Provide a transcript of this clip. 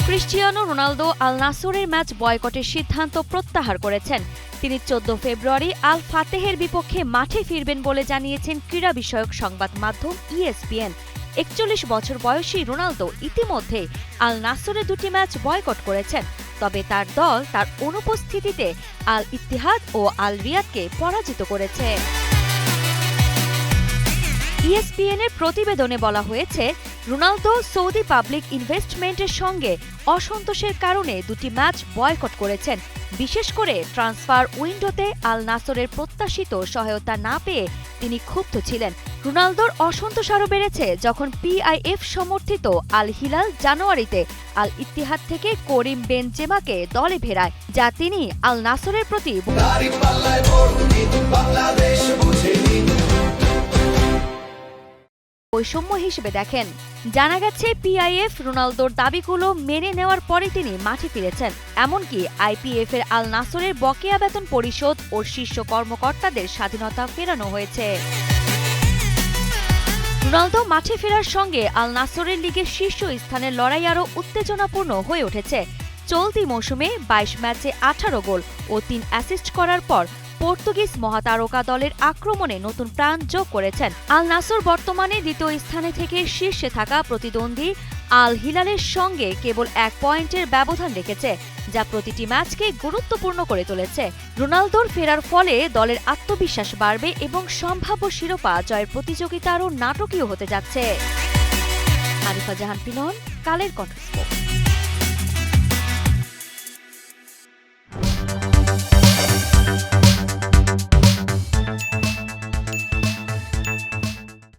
Cristiano Ronaldo আল নাসরের match বয়কটের সিদ্ধান্ত প্রত্যাহার করেছেন। তিনি 14 ফেব্রুয়ারি আল ফাতেহের বিপক্ষে মাঠে ফিরবেন বলে জানিয়েছেন ক্রীড়া বিষয়ক সংবাদ মাধ্যম ESPN। 41 বছর বয়সী রোনালদো ইতিমধ্যে আল নাসরের 2টি ম্যাচ বয়কট করেছেন, তবে তার দল তার অনুপস্থিতিতে আল ইত্তিহাদ ও আল রিয়াদকে পরাজিত করেছে। ESPN এর প্রতিবেদনে বলা হয়েছে, রোনালদো সৌদি পাবলিক ইনভেস্টমেন্টের সঙ্গে অসন্তোষের কারণে 2টি ম্যাচ বয়কট করেছেন। বিশেষ করে ট্রান্সফার উইন্ডোতে আল নাসরের প্রত্যাশিত সহায়তা না পেয়ে তিনি ক্ষুব্ধ ছিলেন। রোনালদোর অসন্তোষ আরও বেড়েছে যখন PIF সমর্থিত আল হিলাল জানুয়ারিতে আল ইত্তিহাদ থেকে করিম বেনজেমাকে দলে ফেরায়, যা তিনি আল নাসরের প্রতি বৈষম্য হিসেবে দেখেন। জানা গেছে PIF রোনালদোর দাবিগুলো মেনে নেওয়ার পরে তিনি মাঠে ফিরেছেন। এমনকি IPF এর আল নাসরের বকেয়া বেতন পরিশোধ ও শীর্ষ কর্মকর্তাদের স্বাধীনতা ফেরানো হয়েছে। রোনালদো মাঠে ফেরার সঙ্গে আল নাসরের লিগের শীর্ষ স্থানের লড়াই আরও উত্তেজনাপূর্ণ হয়ে উঠেছে। চলতি মৌসুমে 22 ম্যাচে 18 গোল ও 3 অ্যাসিস্ট করার পর পর্তুগিজ মহাতারকা দলের আক্রমণে নতুন প্রাণ যোগ করেছেন। আল নাসর বর্তমানে দ্বিতীয় স্থানে থেকে শীর্ষে থাকা প্রতিদ্বন্দ্বী আল হিলালের সঙ্গে কেবল 1 পয়েন্টের ব্যবধান রেখেছে, যা প্রতিটি ম্যাচকে গুরুত্বপূর্ণ করে তুলেছে। রোনালদোর ফেরার ফলে দলের আত্মবিশ্বাস বাড়বে এবং সম্ভাব্য শিরোপা জয়ের প্রতিযোগিতা আরও নাটকীয় হতে যাচ্ছে। আরিফা জাহান পিনন, কালের কণ্ঠ।